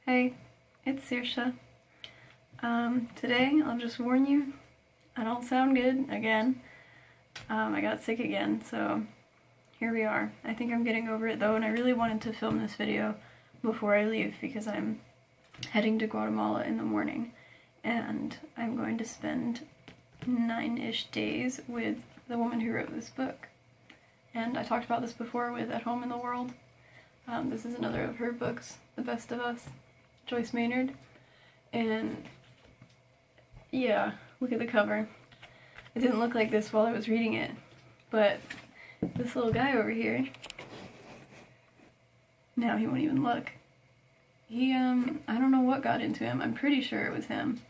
Hey, it's Saoirse. Today I'll just warn you, I don't sound good again. I got sick again, so here we are. I think I'm getting over it though, and I really wanted to film this video before I leave because I'm heading to Guatemala in the morning, and I'm going to spend 9-ish days with the woman who wrote this book. And I talked about this before with At Home in the World. This is another of her books, The Best of Us, Joyce Maynard. And yeah, look at the cover. It didn't look like this while I was reading it, but this little guy over here, now he won't even look. He, I don't know what got into him. I'm pretty sure it was him.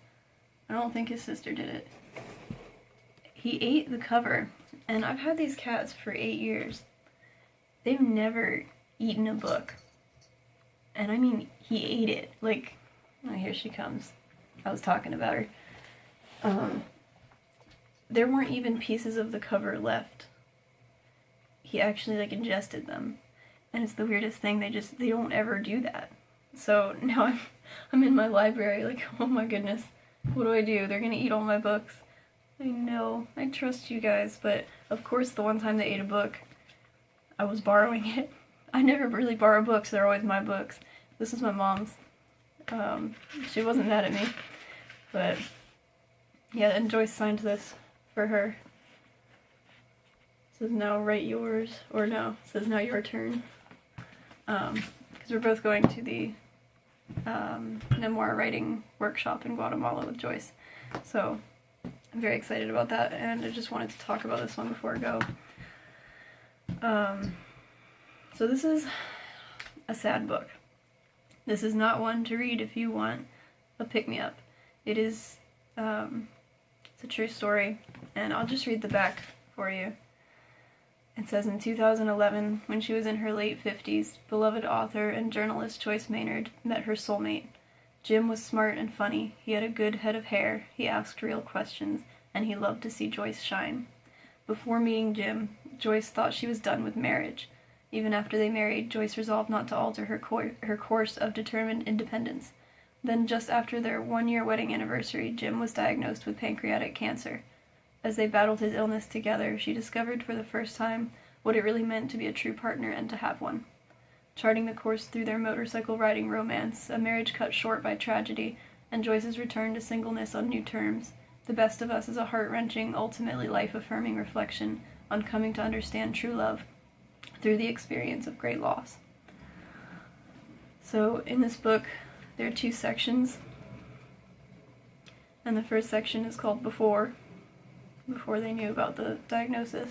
I don't think his sister did it. He ate the cover, and I've had these cats for 8 years. They've never eaten a book. And I mean, he ate it. Like, oh, here she comes. I was talking about her. There weren't even pieces of the cover left. He actually, like, ingested them. And it's the weirdest thing, they don't ever do that. So now I'm in my library, like, oh my goodness, what do I do? They're gonna eat all my books. I know, I trust you guys, but of course the one time they ate a book, I was borrowing it. I never really borrow books, they're always my books. This is my mom's. She wasn't mad at me, but yeah, and Joyce signed this for her. It says now write yours, or no, it says now your turn. Because we're both going to the memoir writing workshop in Guatemala with Joyce. So I'm very excited about that, and I just wanted to talk about this one before I go. So this is a sad book. This is not one to read if you want a pick-me-up. It is, it's a true story, and I'll just read the back for you. It says, in 2011, when she was in her late 50s, beloved author and journalist Joyce Maynard met her soulmate. Jim was smart and funny, he had a good head of hair, he asked real questions, and he loved to see Joyce shine. Before meeting Jim, Joyce thought she was done with marriage. Even after they married, Joyce resolved not to alter her course of determined independence. Then, just after their 1-year wedding anniversary, Jim was diagnosed with pancreatic cancer. As they battled his illness together, she discovered for the first time what it really meant to be a true partner and to have one. Charting the course through their motorcycle riding romance, a marriage cut short by tragedy, and Joyce's return to singleness on new terms, The Best of Us is a heart-wrenching, ultimately life-affirming reflection on coming to understand true love through the experience of great loss. So in this book, there are 2 sections, and the first section is called Before they knew about the diagnosis,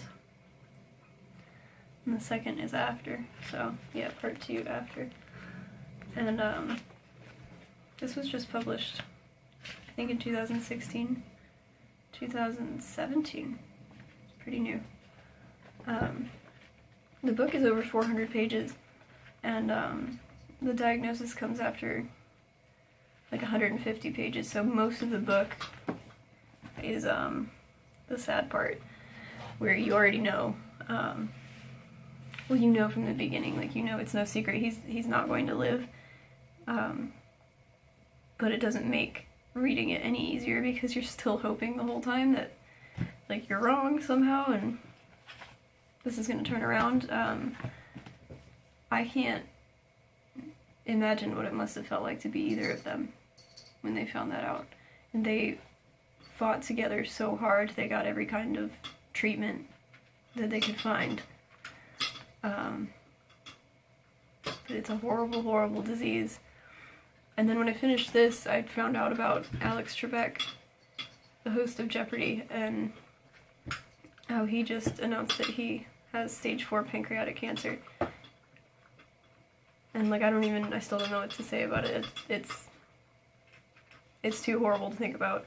and the second is After. So yeah, part 2, After. And this was just published, I think, in 2016, 2017, pretty new. The book is over 400 pages, and the diagnosis comes after like 150 pages, so most of the book is the sad part, where you already know, well, you know from the beginning, like, you know it's no secret, he's not going to live, but it doesn't make reading it any easier because you're still hoping the whole time that, like, you're wrong somehow, and this is going to turn around. I can't imagine what it must have felt like to be either of them when they found that out. And they fought together so hard, they got every kind of treatment that they could find. But it's a horrible, horrible disease. And then when I finished this, I found out about Alex Trebek, the host of Jeopardy, and how he just announced that he has stage 4 pancreatic cancer. And, like, I still don't know what to say about it. It's too horrible to think about.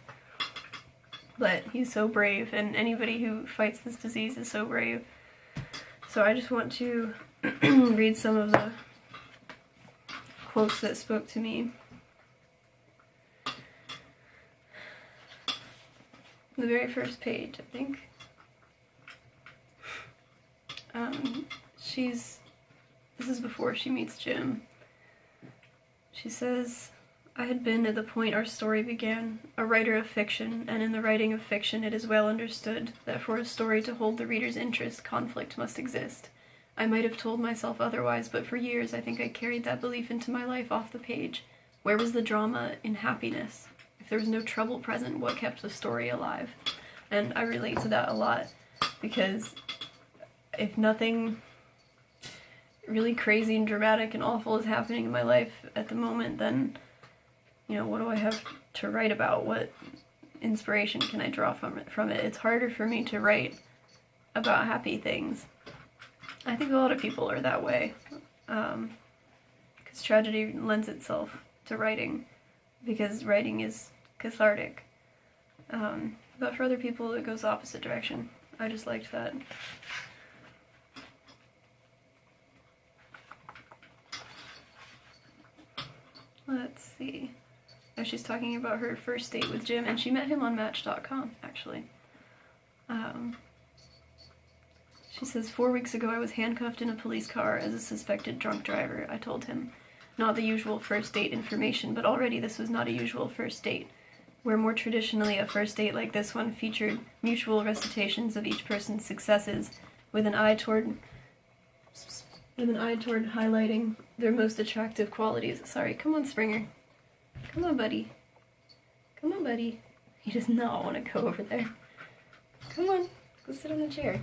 But he's so brave, and anybody who fights this disease is so brave. So I just want to read some of the quotes that spoke to me. The very first page, I think. This is before she meets Jim. She says, I had been at the point our story began, a writer of fiction, and in the writing of fiction it is well understood that for a story to hold the reader's interest, conflict must exist. I might have told myself otherwise, but for years I think I carried that belief into my life off the page. Where was the drama in happiness? If there was no trouble present, what kept the story alive? And I relate to that a lot, because if nothing really crazy and dramatic and awful is happening in my life at the moment, then, you know, what do I have to write about? What inspiration can I draw from it? It's harder for me to write about happy things. I think a lot of people are that way, because tragedy lends itself to writing, because writing is cathartic. But for other people, it goes the opposite direction. I just liked that. Let's see. Oh, she's talking about her first date with Jim, and she met him on Match.com, actually. She says, 4 weeks ago I was handcuffed in a police car as a suspected drunk driver. I told him, not the usual first date information, but already this was not a usual first date, where more traditionally a first date like this one featured mutual recitations of each person's successes with an eye toward highlighting their most attractive qualities. Sorry, come on, Springer. Come on, buddy. Come on, buddy. He does not want to go over there. Come on, go sit on the chair.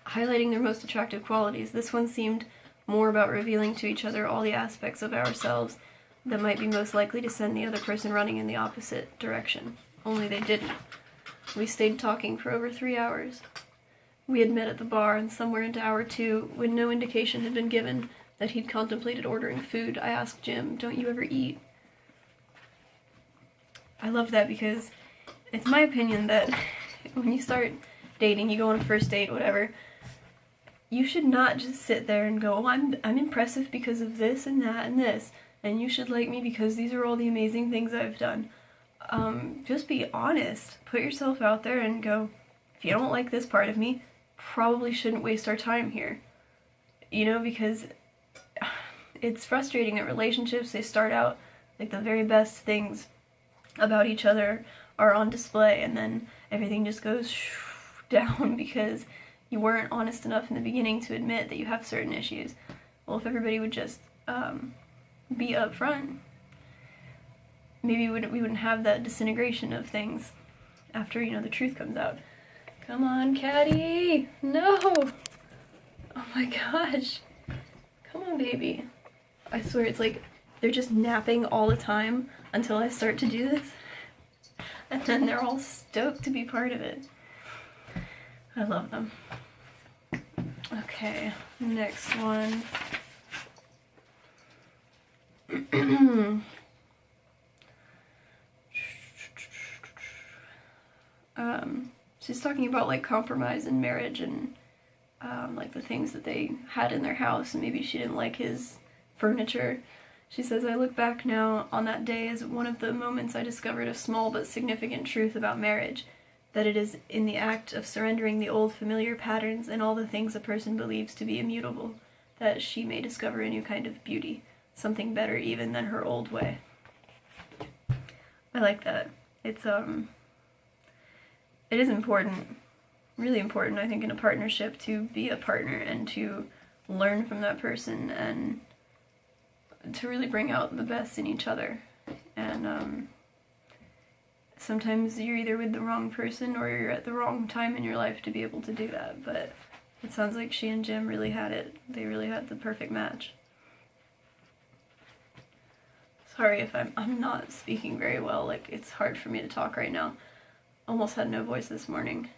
Highlighting their most attractive qualities. This one seemed more about revealing to each other all the aspects of ourselves that might be most likely to send the other person running in the opposite direction. Only they didn't. We stayed talking for over 3 hours. We had met at the bar, and somewhere into hour 2, when no indication had been given that he'd contemplated ordering food, I asked Jim, don't you ever eat? I love that, because it's my opinion that when you start dating, you go on a first date, whatever, you should not just sit there and go, oh, I'm impressive because of this and that and this, and you should like me because these are all the amazing things I've done. Just be honest. Put yourself out there and go, if you don't like this part of me, probably shouldn't waste our time here. You know, because it's frustrating that relationships, they start out like the very best things about each other are on display, and then everything just goes down because you weren't honest enough in the beginning to admit that you have certain issues. Well, if everybody would just be upfront, maybe we wouldn't have that disintegration of things after, you know, the truth comes out. Come on, Caddy! No! Oh my gosh. Come on, baby. I swear, it's like they're just napping all the time until I start to do this. And then they're all stoked to be part of it. I love them. Okay, next one. She's talking about like compromise in marriage and like the things that they had in their house, and maybe she didn't like his furniture. She says, I look back now on that day as one of the moments I discovered a small but significant truth about marriage, that it is in the act of surrendering the old familiar patterns and all the things a person believes to be immutable that she may discover a new kind of beauty, something better even than her old way. I like that. It is important, really important, I think, in a partnership to be a partner and to learn from that person and to really bring out the best in each other. And sometimes you're either with the wrong person or you're at the wrong time in your life to be able to do that, but it sounds like she and Jim really had it. They really had the perfect match. Sorry if I'm not speaking very well, like it's hard for me to talk right now. Almost had no voice this morning,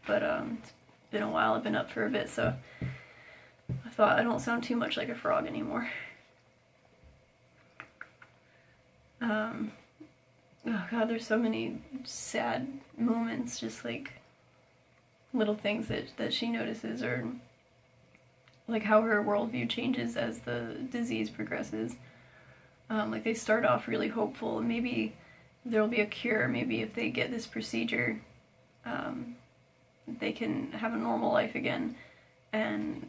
but it's been a while. I've been up for a bit, so I thought I don't sound too much like a frog anymore. Oh god, there's so many sad moments, just like little things that she notices, or like how her worldview changes as the disease progresses. Like they start off really hopeful, and maybe there'll be a cure, maybe if they get this procedure, they can have a normal life again, and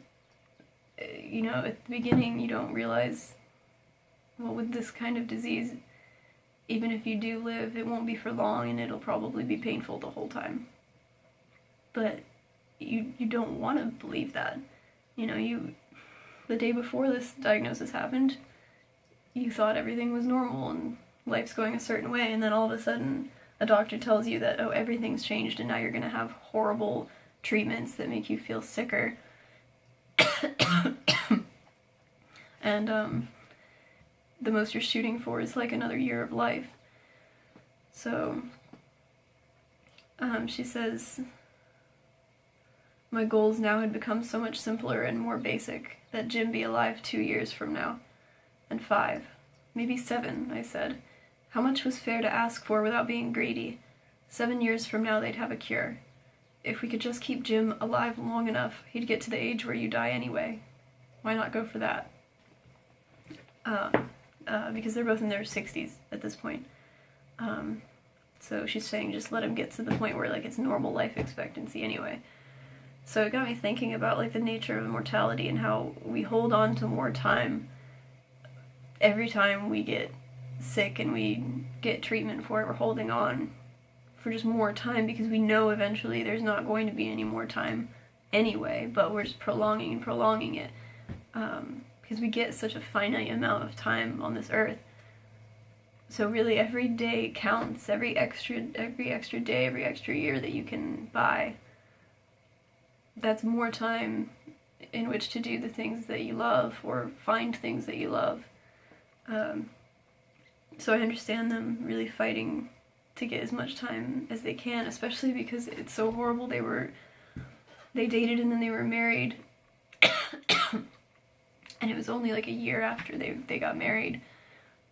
you know, at the beginning you don't realize, well, with this kind of disease, even if you do live, it won't be for long and it'll probably be painful the whole time. But you don't want to believe that. You know, the day before this diagnosis happened, you thought everything was normal and life's going a certain way, and then all of a sudden a doctor tells you that, oh, everything's changed and now you're going to have horrible treatments that make you feel sicker. And the most you're shooting for is like another year of life. So she says, my goals now had become so much simpler and more basic, that Jim be alive 2 years from now. And 5, maybe 7, I said. How much was fair to ask for without being greedy? 7 years from now they'd have a cure. If we could just keep Jim alive long enough, he'd get to the age where you die anyway. Why not go for that? Because they're both in their 60s at this point. So she's saying just let him get to the point where, like, it's normal life expectancy anyway. So it got me thinking about, like, the nature of immortality and how we hold on to more time every time we get sick and we get treatment for it. We're holding on for just more time because we know eventually there's not going to be any more time anyway, but we're just prolonging and prolonging it. Because we get such a finite amount of time on this earth. So really every day counts, every extra day, every extra year that you can buy. That's more time in which to do the things that you love or find things that you love. So I understand them really fighting to get as much time as they can, especially because it's so horrible. They dated and then they were married. And it was only like a year after they got married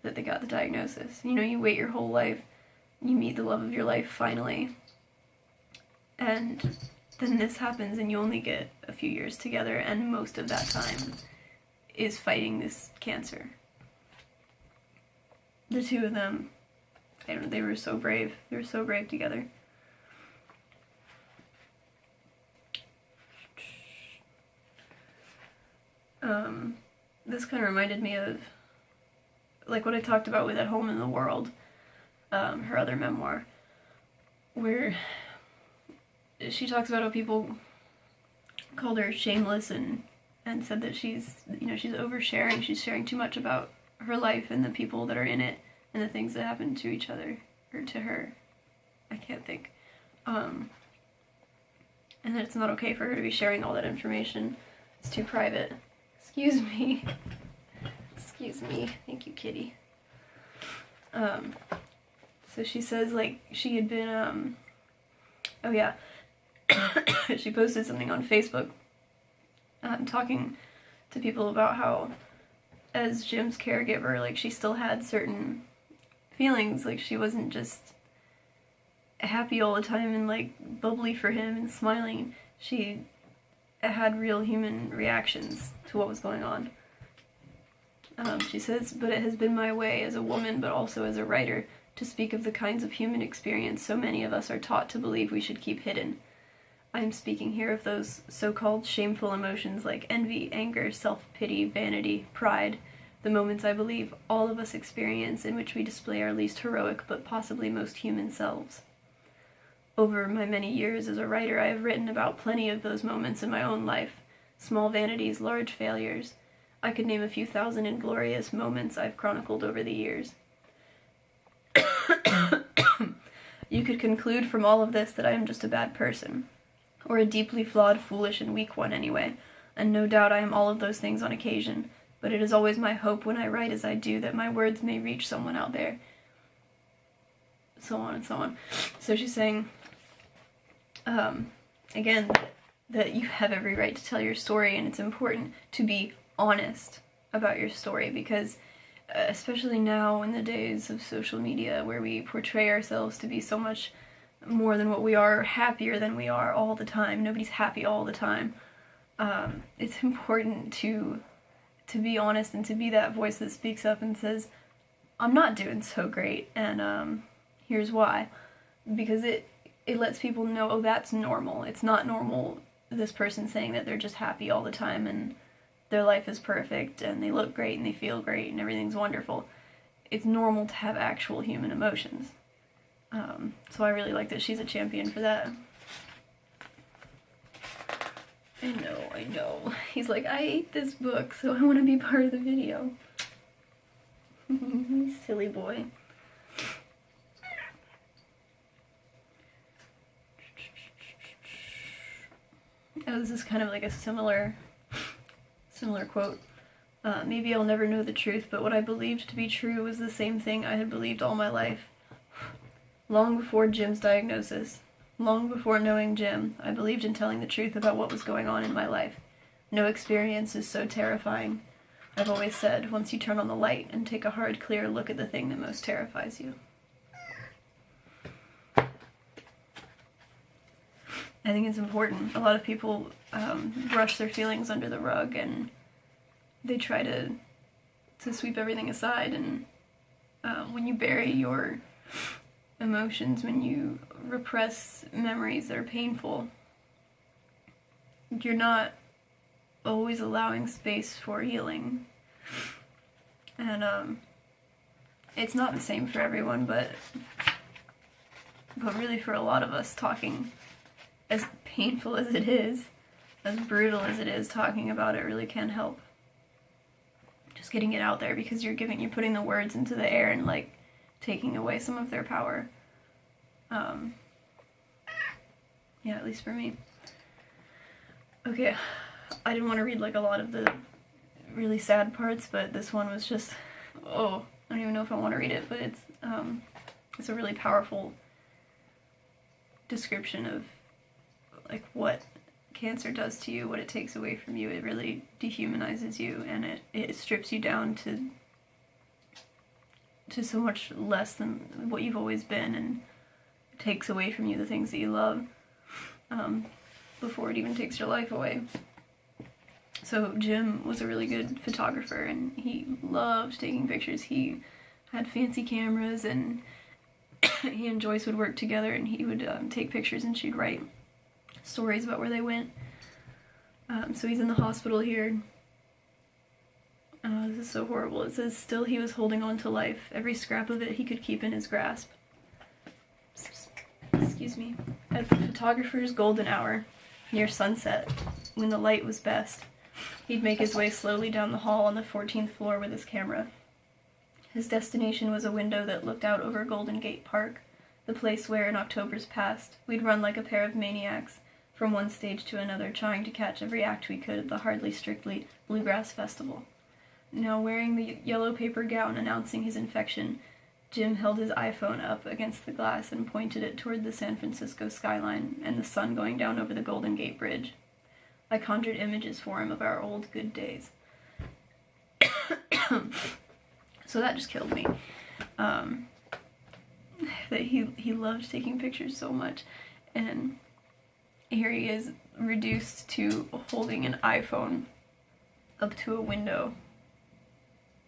that they got the diagnosis. You know, you wait your whole life, you meet the love of your life finally, and then this happens and you only get a few years together, and most of that time is fighting this cancer. The two of them, they were so brave. They were so brave together. This kind of reminded me of, like, what I talked about with At Home in the World, her other memoir, where she talks about how people called her shameless and said that she's oversharing, she's sharing too much about her life and the people that are in it and the things that happen to each other, or to her. I can't think. And that it's not okay for her to be sharing all that information. It's too private. Excuse me. Excuse me. Thank you, kitty. So she says, like, she had been, oh yeah, she posted something on Facebook, talking to people about how, as Jim's caregiver, like, she still had certain feelings, like, she wasn't just happy all the time and, like, bubbly for him and smiling. She had real human reactions to what was going on. She says, but it has been my way as a woman, but also as a writer, to speak of the kinds of human experience so many of us are taught to believe we should keep hidden. I am speaking here of those so-called shameful emotions like envy, anger, self-pity, vanity, pride, the moments I believe all of us experience in which we display our least heroic but possibly most human selves. Over my many years as a writer, I have written about plenty of those moments in my own life, small vanities, large failures. I could name a few thousand inglorious moments I've chronicled over the years. You could conclude from all of this that I am just a bad person, or a deeply flawed, foolish, and weak one anyway, and no doubt I am all of those things on occasion, but it is always my hope when I write as I do that my words may reach someone out there. So on and so on. So she's saying, again, that you have every right to tell your story, and it's important to be honest about your story, because especially now in the days of social media where we portray ourselves to be so much more than what we are, or happier than we are all the time. Nobody's happy all the time. It's important to be honest and to be that voice that speaks up and says, I'm not doing so great, and here's why. Because it lets people know, oh, that's normal. It's not normal, this person saying that they're just happy all the time and their life is perfect and they look great and they feel great and everything's wonderful. It's normal to have actual human emotions. So I really like that she's a champion for that. I know. He's like, I ate this book, so I want to be part of the video. Silly boy. Oh, this is kind of like a similar quote. Maybe I'll never know the truth, but what I believed to be true was the same thing I had believed all my life. Long before Jim's diagnosis, long before knowing Jim, I believed in telling the truth about what was going on in my life. No experience is so terrifying. I've always said, once you turn on the light and take a hard, clear look at the thing that most terrifies you. I think it's important. A lot of people brush their feelings under the rug and they try to sweep everything aside, and when you bury your emotions, when you repress memories that are painful, you're not always allowing space for healing. And it's not the same for everyone, but really for a lot of us, talking, as painful as it is, as brutal as it is, talking about it really can help. Just getting it out there, because you're putting the words into the air and like taking away some of their power. Yeah, at least for me. Okay, I didn't want to read like a lot of the really sad parts, but this one was just, I don't even know if I want to read it, but it's a really powerful description of like what cancer does to you, what it takes away from you. It really dehumanizes you, and it strips you down to so much less than what you've always been, and it takes away from you the things that you love before it even takes your life away. So Jim was a really good photographer, and he loved taking pictures. He had fancy cameras, and he and Joyce would work together, and he would take pictures and she'd write stories about where they went. So he's in the hospital here. This is so horrible. It says, still he was holding on to life. Every scrap of it he could keep in his grasp. Excuse me. At the photographer's golden hour, near sunset, when the light was best, he'd make his way slowly down the hall on the 14th floor with his camera. His destination was a window that looked out over Golden Gate Park, the place where, in October's past, we'd run like a pair of maniacs from one stage to another, trying to catch every act we could at the hardly strictly Bluegrass Festival. Now wearing the yellow paper gown announcing his infection, Jim held his iPhone up against the glass and pointed it toward the San Francisco skyline and the sun going down over the Golden Gate Bridge. I conjured images for him of our old good days. So that just killed me. That he loved taking pictures so much, and here he is reduced to holding an iPhone up to a window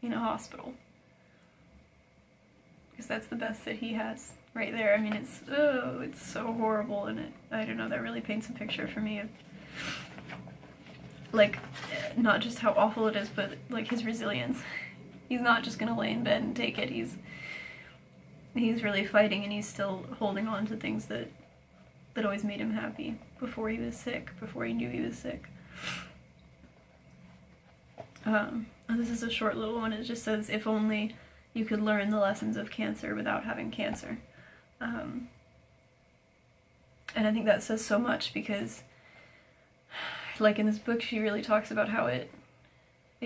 in a hospital. Because that's the best that he has right there. I mean, it's so horrible, and I don't know, that really paints a picture for me of, like, not just how awful it is, but, like, his resilience. He's not just gonna lay in bed and take it. He's really fighting, and he's still holding on to things that always made him happy before he was sick, before he knew he was sick. This is a short little one. It just says, if only you could learn the lessons of cancer without having cancer. And I think that says so much, because, like in this book, she really talks about how it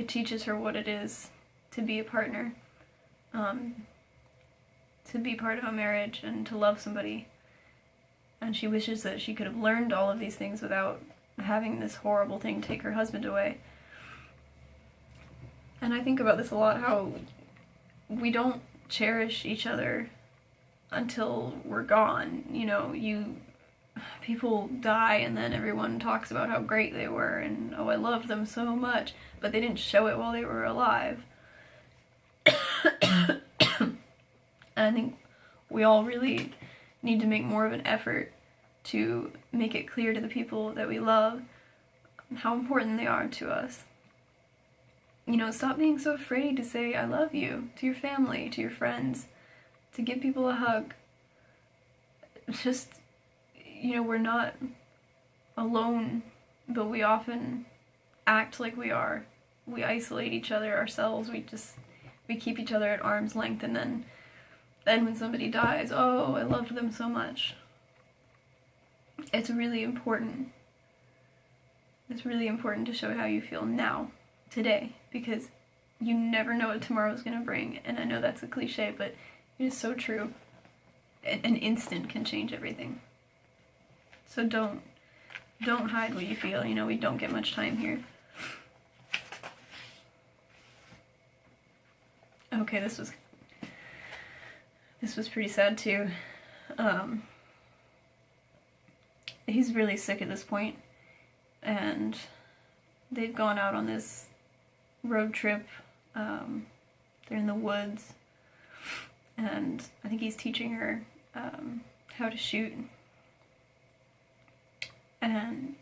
teaches her what it is to be a partner, to be part of a marriage, and to love somebody. And she wishes that she could have learned all of these things without having this horrible thing take her husband away. And I think about this a lot, how we don't cherish each other until we're gone. You know, people die and then everyone talks about how great they were and, oh, I loved them so much, but they didn't show it while they were alive. And I think we all really need to make more of an effort to make it clear to the people that we love how important they are to us. you know, stop being so afraid to say I love you to your family, to your friends, to give people a hug. Just, you know, we're not alone, but we often act like we are. We isolate each other ourselves. We keep each other at arm's length, and then when somebody dies, oh, I loved them so much. It's really important. It's really important to show how you feel now, today, because you never know what tomorrow's gonna bring. And I know that's a cliche, but it is so true. An instant can change everything. So don't hide what you feel. You know, we don't get much time here. Okay, this was pretty sad too. He's really sick at this point, and they've gone out on this road trip. They're in the woods, and I think he's teaching her how to shoot, and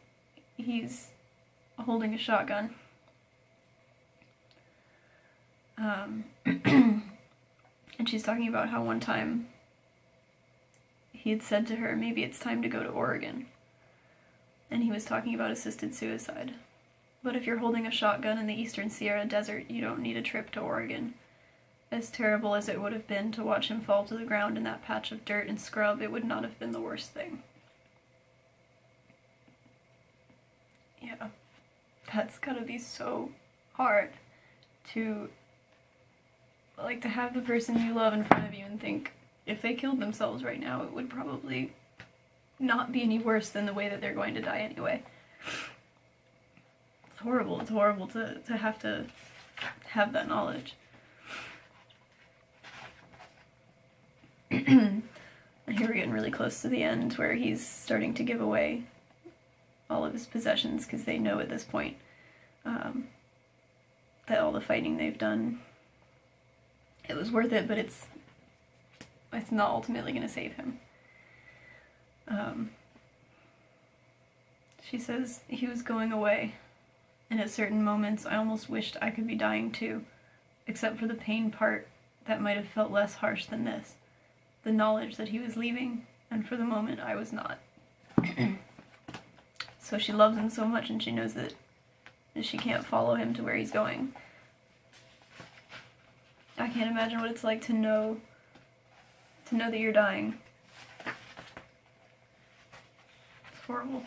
he's holding a shotgun. And she's talking about how one time he had said to her, maybe it's time to go to Oregon. And he was talking about assisted suicide. But if you're holding a shotgun in the eastern Sierra Desert, you don't need a trip to Oregon. As terrible as it would have been to watch him fall to the ground in that patch of dirt and scrub, it would not have been the worst thing. Yeah, that's gotta be so hard to have the person you love in front of you and think, if they killed themselves right now, it would probably not be any worse than the way that they're going to die anyway. It's horrible. It's horrible to have that knowledge. And here we're getting really close to the end, where he's starting to give away all of his possessions, because they know at this point that all the fighting they've done, it was worth it, but it's not ultimately going to save him. She says, he was going away, and at certain moments I almost wished I could be dying too, except for the pain part that might have felt less harsh than this, the knowledge that he was leaving, and for the moment I was not. So she loves him so much, and she knows that she can't follow him to where he's going. I can't imagine what it's like to know that you're dying. It's horrible.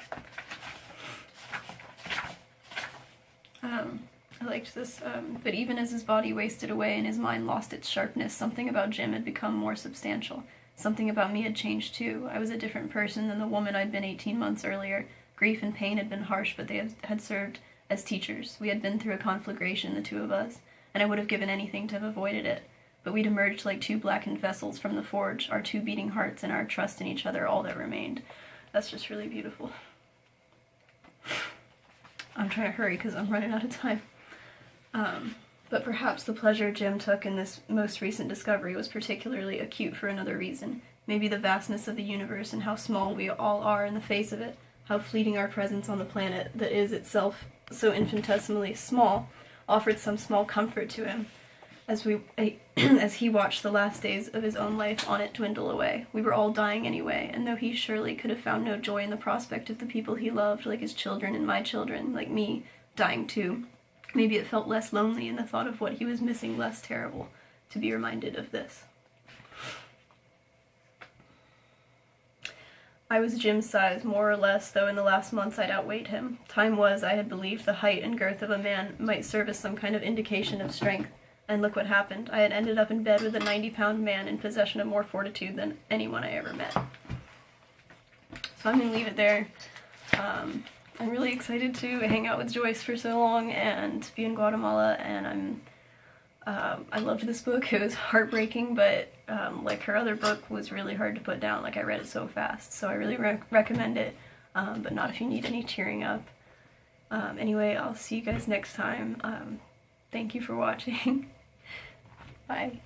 I liked this, but even as his body wasted away and his mind lost its sharpness, something about Jim had become more substantial. Something about me had changed too. I was a different person than the woman I'd been 18 months earlier. Grief and pain had been harsh, but they had served as teachers. We had been through a conflagration, the two of us, and I would have given anything to have avoided it. But we'd emerged like two blackened vessels from the forge, our two beating hearts and our trust in each other all that remained. That's just really beautiful. I'm trying to hurry because I'm running out of time. But perhaps the pleasure Jim took in this most recent discovery was particularly acute for another reason. Maybe the vastness of the universe and how small we all are in the face of it, how fleeting our presence on the planet that is itself so infinitesimally small, offered some small comfort to him as he watched the last days of his own life on it dwindle away. We were all dying anyway, and though he surely could have found no joy in the prospect of the people he loved, like his children and my children, like me, dying too, maybe it felt less lonely in the thought of what he was missing, less terrible to be reminded of this. I was Jim's size, more or less, though in the last months I'd outweighed him. Time was, I had believed the height and girth of a man might serve as some kind of indication of strength. And look what happened. I had ended up in bed with a 90-pound man in possession of more fortitude than anyone I ever met. So I'm going to leave it there. I'm really excited to hang out with Joyce for so long and be in Guatemala, and I loved this book. It was heartbreaking, but like her other book was really hard to put down. Like, I read it so fast, so I really recommend it, but not if you need any cheering up. Anyway, I'll see you guys next time. Thank you for watching. Bye.